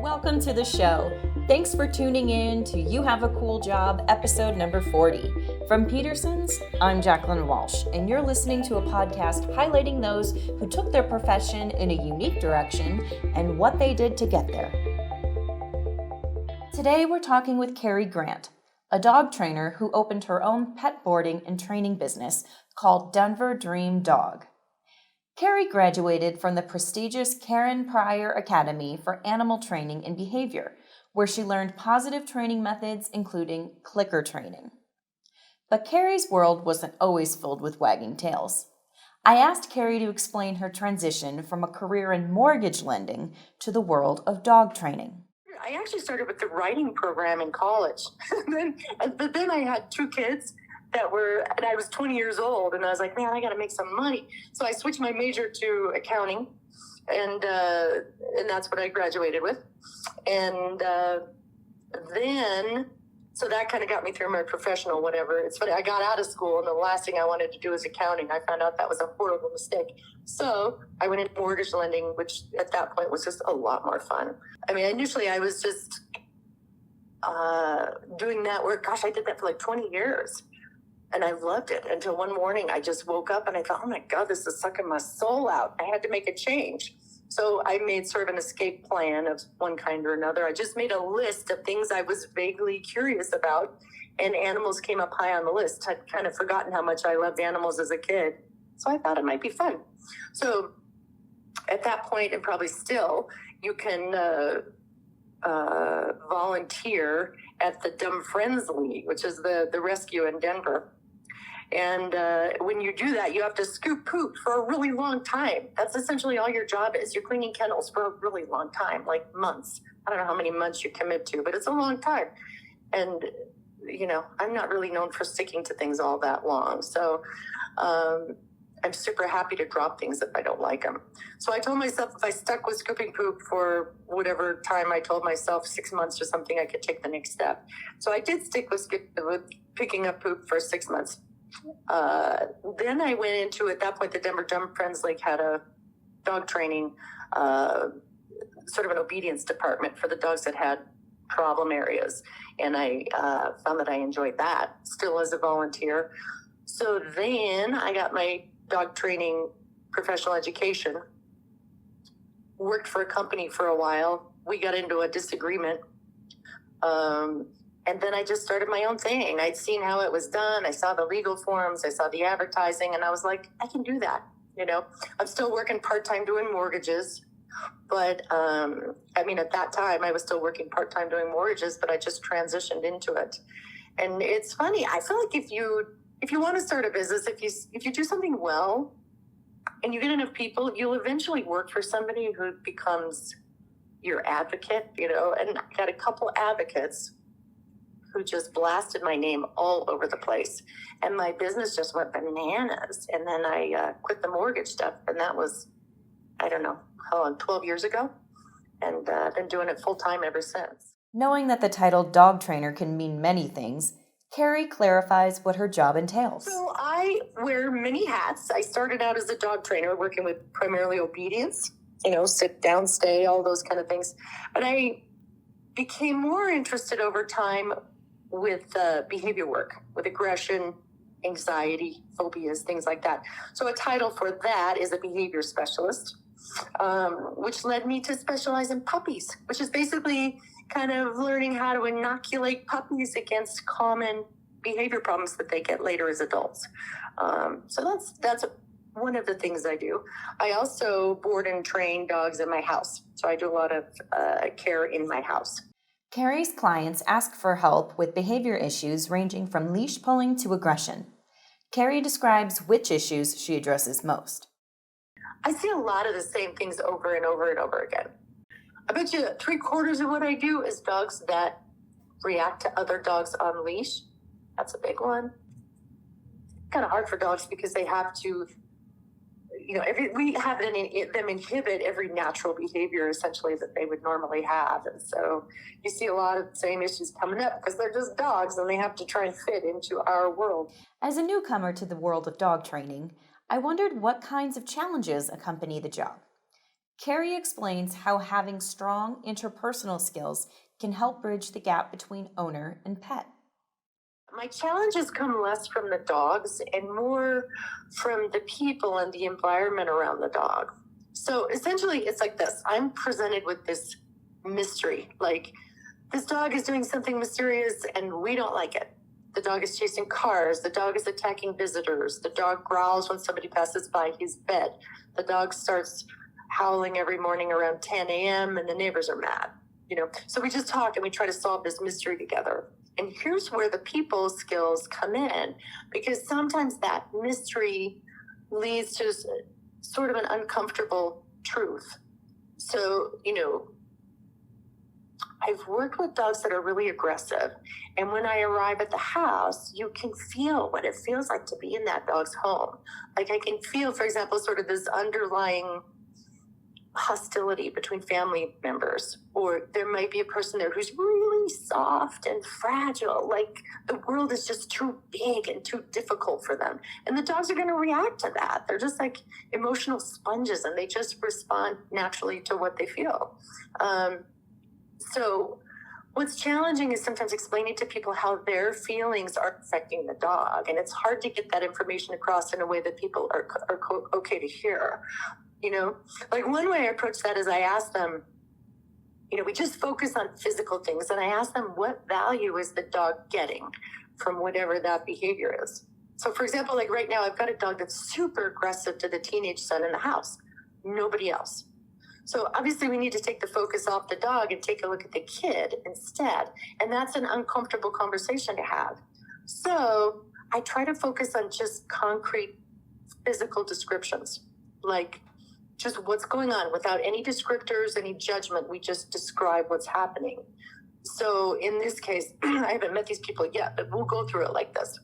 Welcome to the show. Thanks for tuning in to You Have a Cool Job, episode number 40. From Peterson's, I'm Jaclyn Walsh, and you're listening to a podcast highlighting those who took their profession in a unique direction and what they did to get there. Today, we're talking with Carie Grant, a dog trainer who opened her own pet boarding and training business called Denver Dream Dog. Carie graduated from the prestigious Karen Pryor Academy for Animal Training and Behavior, where she learned positive training methods, including clicker training. But Carie's world wasn't always filled with wagging tails. I asked Carie to explain her transition from a career in mortgage lending to the world of dog training. I actually started with the writing program in college, but then I had two kids and I was 20 years old, and I was like, man, I got to make some money. So I switched my major to accounting, and that's what I graduated with. And so that kind of got me through my professional whatever. It's funny, I got out of school, and the last thing I wanted to do was accounting. I found out that was a horrible mistake. So I went into mortgage lending, which at that point was just a lot more fun. I mean, initially I was just doing that work. Gosh, I did that for like 20 years. And I loved it until one morning I just woke up and I thought, oh my God, this is sucking my soul out. I had to make a change. So I made sort of an escape plan of one kind or another. I just made a list of things I was vaguely curious about, and animals came up high on the list. I'd kind of forgotten how much I loved animals as a kid. So I thought it might be fun. So at that point, and probably still, you can volunteer at the Dumb Friends League, which is the rescue in Denver. And when you do that, you have to scoop poop for a really long time. That's essentially all your job is. You're cleaning kennels for a really long time, like months. I don't know how many months you commit to, but it's a long time. And, you know, I'm not really known for sticking to things all that long. So I'm super happy to drop things if I don't like them. So I told myself if I stuck with scooping poop for whatever time I told myself, 6 months or something, I could take the next step. So I did stick with picking up poop for 6 months. Then I went into, at that point, the Denver Dumb Friends League had a dog training, sort of an obedience department for the dogs that had problem areas. And I found that I enjoyed that still as a volunteer. So then I got my dog training professional education, worked for a company for a while. We got into a disagreement. And then I just started my own thing. I'd seen how it was done. I saw the legal forms. I saw the advertising, and I was like, I can do that. You know, I'm still working part-time doing mortgages, but I mean, at that time I was still working part-time doing mortgages, but I just transitioned into it. And it's funny. I feel like if you want to start a business, if you do something well and you get enough people, you'll eventually work for somebody who becomes your advocate, you know. And I got a couple advocates who just blasted my name all over the place. And my business just went bananas. And then I quit the mortgage stuff. And that was, I don't know, how long, 12 years ago? And I've been doing it full time ever since. Knowing that the title dog trainer can mean many things, Carie clarifies what her job entails. So I wear many hats. I started out as a dog trainer working with primarily obedience, you know, sit down, stay, all those kind of things. But I became more interested over time with behavior work, with aggression, anxiety, phobias, things like that. So a title for that is a behavior specialist, which led me to specialize in puppies, which is basically kind of learning how to inoculate puppies against common behavior problems that they get later as adults. So that's one of the things I do. I also board and train dogs in my house. So I do a lot of care in my house. Carie's clients ask for help with behavior issues ranging from leash pulling to aggression. Carie describes which issues she addresses most. I see a lot of the same things over and over and over again. I bet you 3/4 of what I do is dogs that react to other dogs on leash. That's a big one. Kind of hard for dogs because they have to, you know, we have them inhibit every natural behavior essentially that they would normally have. And so you see a lot of the same issues coming up because they're just dogs and they have to try and fit into our world. As a newcomer to the world of dog training, I wondered what kinds of challenges accompany the job. Carie explains how having strong interpersonal skills can help bridge the gap between owner and pet. My challenges come less from the dogs and more from the people and the environment around the dog. So essentially, it's like this. I'm presented with this mystery. Like, this dog is doing something mysterious and we don't like it. The dog is chasing cars. The dog is attacking visitors. The dog growls when somebody passes by his bed. The dog starts howling every morning around 10 a.m. and the neighbors are mad. So we just talk and we try to solve this mystery together. And here's where the people skills come in, because sometimes that mystery leads to sort of an uncomfortable truth. So, I've worked with dogs that are really aggressive. And when I arrive at the house, you can feel what it feels like to be in that dog's home. Like, I can feel, for example, sort of this underlying hostility between family members, or there might be a person there who's really soft and fragile, like the world is just too big and too difficult for them, and the dogs are going to react to that. They're just like emotional sponges and they just respond naturally to what they feel. So what's challenging is sometimes explaining to people how their feelings are affecting the dog, and it's hard to get that information across in a way that people are okay to hear. Like, one way I approach that is I ask them, we just focus on physical things, and I ask them, what value is the dog getting from whatever that behavior is? So, for example, like right now, I've got a dog that's super aggressive to the teenage son in the house, nobody else. So obviously we need to take the focus off the dog and take a look at the kid instead. And that's an uncomfortable conversation to have. So I try to focus on just concrete physical descriptions, like just what's going on without any descriptors, any judgment. We just describe what's happening. So in this case, I haven't met these people yet, but we'll go through it like this.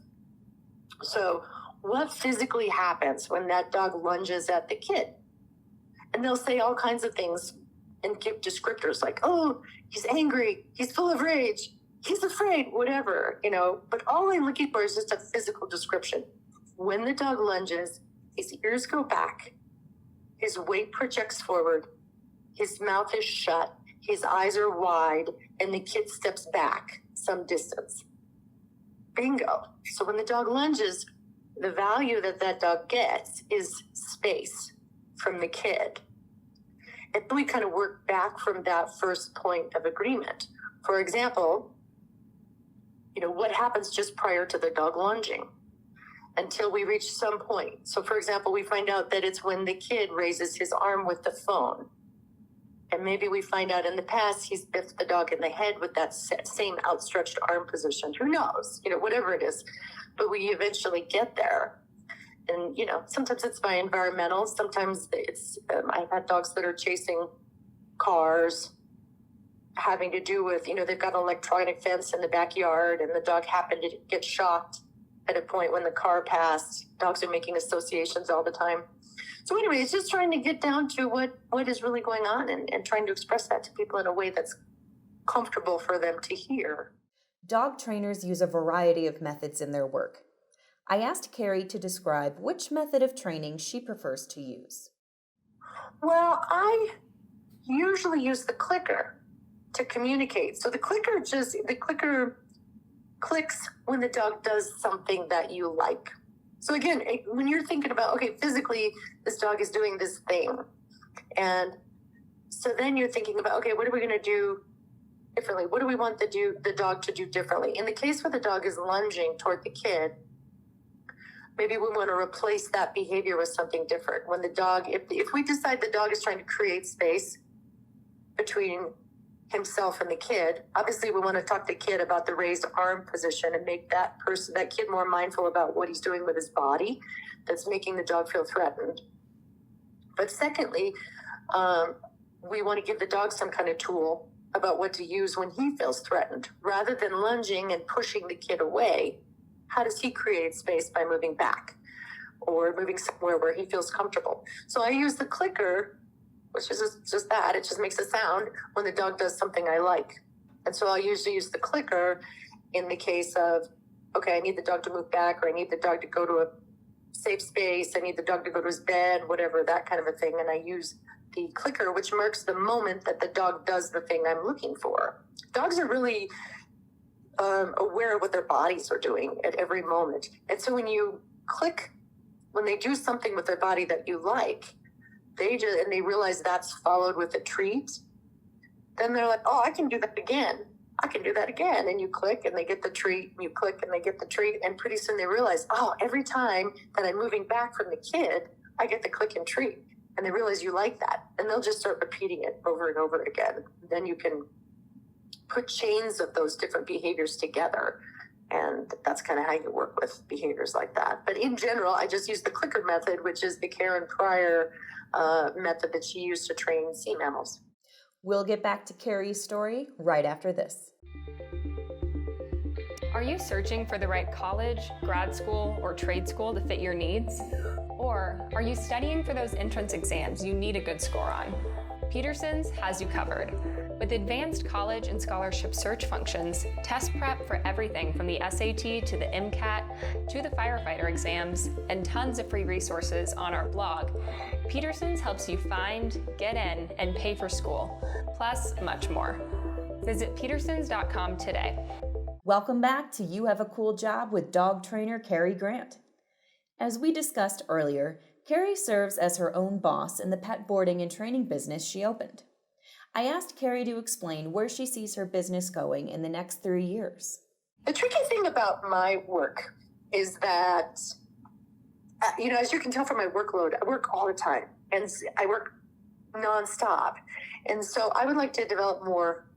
So what physically happens when that dog lunges at the kid? And they'll say all kinds of things and give descriptors like, oh, he's angry, he's full of rage, he's afraid, whatever, But all I'm looking for is just a physical description. When the dog lunges, his ears go back, his weight projects forward, his mouth is shut, his eyes are wide, and the kid steps back some distance. Bingo. So when the dog lunges, the value that dog gets is space from the kid. And then we kind of work back from that first point of agreement. For example, what happens just prior to the dog lunging until we reach some point. So for example, we find out that it's when the kid raises his arm with the phone. And maybe we find out in the past he's biffed the dog in the head with that same outstretched arm position. Who knows? Whatever it is. But we eventually get there. And, sometimes it's by environmental. Sometimes it's, I've had dogs that are chasing cars, having to do with, they've got an electronic fence in the backyard and the dog happened to get shocked at a point when the car passed. Dogs are making associations all the time. So anyway, it's just trying to get down to what is really going on and trying to express that to people in a way that's comfortable for them to hear. Dog trainers use a variety of methods in their work. I asked Carie to describe which method of training she prefers to use. Well, I usually use the clicker to communicate. So the clicker clicks when the dog does something that you like. So again, when you're thinking about, okay, physically, this dog is doing this thing. And so then you're thinking about, okay, what are we going to do differently? What do we want the dog to do differently? In the case where the dog is lunging toward the kid, maybe we want to replace that behavior with something different. When the dog, if we decide the dog is trying to create space between himself and the kid, obviously we want to talk to the kid about the raised arm position and make that kid more mindful about what he's doing with his body that's making the dog feel threatened. But secondly, we want to give the dog some kind of tool about what to use when he feels threatened. Rather than lunging and pushing the kid away, how does he create space by moving back or moving somewhere where he feels comfortable? So I use the clicker, which is just that. It just makes a sound when the dog does something I like. And so I'll usually use the clicker in the case of, okay, I need the dog to move back, or I need the dog to go to a safe space. I need the dog to go to his bed, whatever, that kind of a thing. And I use the clicker, which marks the moment that the dog does the thing I'm looking for. Dogs are really aware of what their bodies are doing at every moment. And so when you click, when they do something with their body that you like, and they realize that's followed with a treat, then they're like, oh, I can do that again. I can do that again. And you click and they get the treat, and you click and they get the treat. And pretty soon they realize, oh, every time that I'm moving back from the kid, I get the click and treat. And they realize you like that. And they'll just start repeating it over and over again. Then you can put chains of those different behaviors together. And that's kind of how you work with behaviors like that. But in general, I just use the clicker method, which is the Karen Pryor method that she used to train sea mammals. We'll get back to Carrie's story right after this. Are you searching for the right college, grad school, or trade school to fit your needs? Or are you studying for those entrance exams you need a good score on? Peterson's has you covered. With advanced college and scholarship search functions, test prep for everything from the SAT to the MCAT to the firefighter exams, and tons of free resources on our blog, Peterson's helps you find, get in, and pay for school, plus much more. Visit petersons.com today. Welcome back to You Have a Cool Job with dog trainer Carie Grant. As we discussed earlier, Carie serves as her own boss in the pet boarding and training business she opened. I asked Carie to explain where she sees her business going in the next 3 years. The tricky thing about my work is that, as you can tell from my workload, I work all the time and I work nonstop. And so I would like to develop more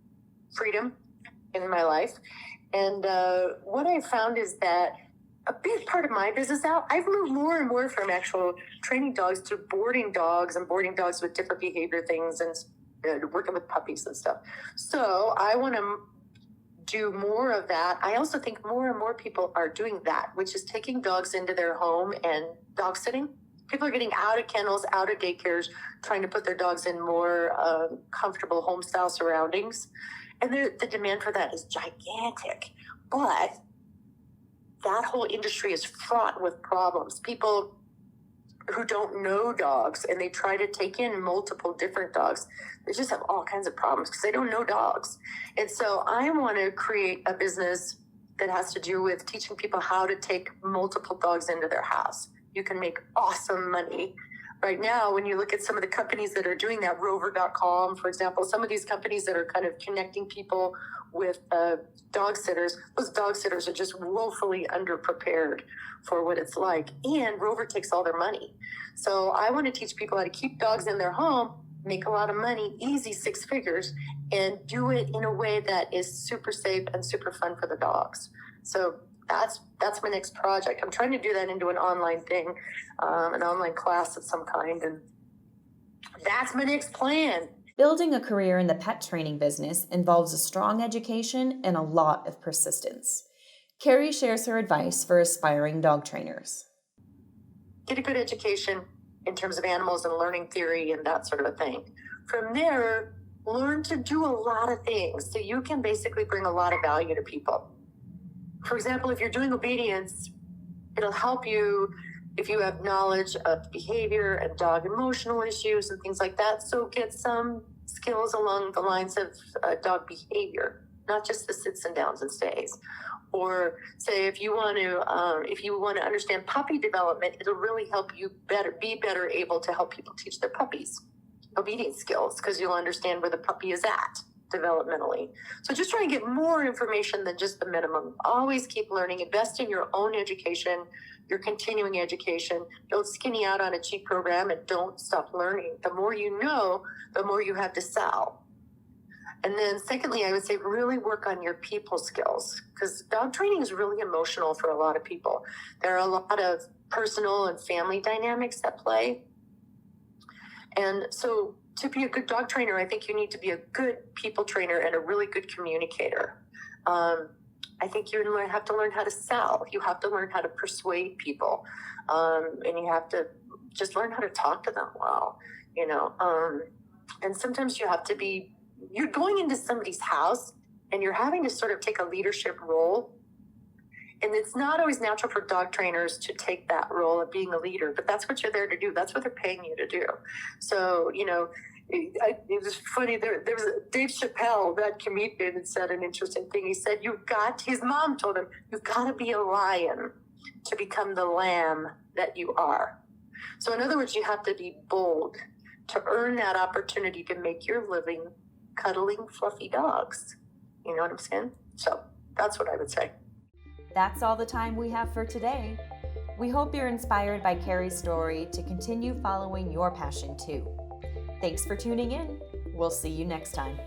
freedom in my life. And what I found is that a big part of my business now, I've moved more and more from actual training dogs to boarding dogs and boarding dogs with different behavior things and working with puppies and stuff. So I want to do more of that. I also think more and more people are doing that, which is taking dogs into their home and dog sitting. People are getting out of kennels, out of daycares, trying to put their dogs in more comfortable home style surroundings. And the demand for that is gigantic. But that whole industry is fraught with problems. People who don't know dogs and they try to take in multiple different dogs, they just have all kinds of problems because they don't know dogs. And so I want to create a business that has to do with teaching people how to take multiple dogs into their house. You can make awesome money. Right now, when you look at some of the companies that are doing that, Rover.com, for example, some of these companies that are kind of connecting people with dog sitters, those dog sitters are just woefully underprepared for what it's like. And Rover takes all their money. So I want to teach people how to keep dogs in their home, make a lot of money, easy 6 figures, and do it in a way that is super safe and super fun for the dogs. So that's my next project. I'm trying to do that into an online thing, an online class of some kind, and that's my next plan. Building a career in the pet training business involves a strong education and a lot of persistence. Carie shares her advice for aspiring dog trainers. Get a good education in terms of animals and learning theory and that sort of a thing. From there, learn to do a lot of things so you can basically bring a lot of value to people. For example, if you're doing obedience, it'll help you if you have knowledge of behavior and dog emotional issues and things like that. So get some skills along the lines of dog behavior, not just the sits and downs and stays. Or say if you want to understand puppy development, it'll really help you be better able to help people teach their puppies obedience skills because you'll understand where the puppy is at developmentally. So just try and get more information than just the minimum. Always keep learning. Invest in your own education, your continuing education. Don't skinny out on a cheap program and don't stop learning. The more you know, the more you have to sell. And then secondly, I would say really work on your people skills because dog training is really emotional for a lot of people. There are a lot of personal and family dynamics that play. And so to be a good dog trainer, I think you need to be a good people trainer and a really good communicator. I think you have to learn how to sell. You have to learn how to persuade people. And you have to just learn how to talk to them well, and sometimes you're going into somebody's house and you're having to sort of take a leadership role. And it's not always natural for dog trainers to take that role of being a leader, but that's what you're there to do. That's what they're paying you to do. So, it was funny. There was Dave Chappelle, that comedian, that said an interesting thing. He said, his mom told him, you've got to be a lion to become the lamb that you are. So in other words, you have to be bold to earn that opportunity to make your living cuddling fluffy dogs. You know what I'm saying? So that's what I would say. That's all the time we have for today. We hope you're inspired by Carie's story to continue following your passion too. Thanks for tuning in. We'll see you next time.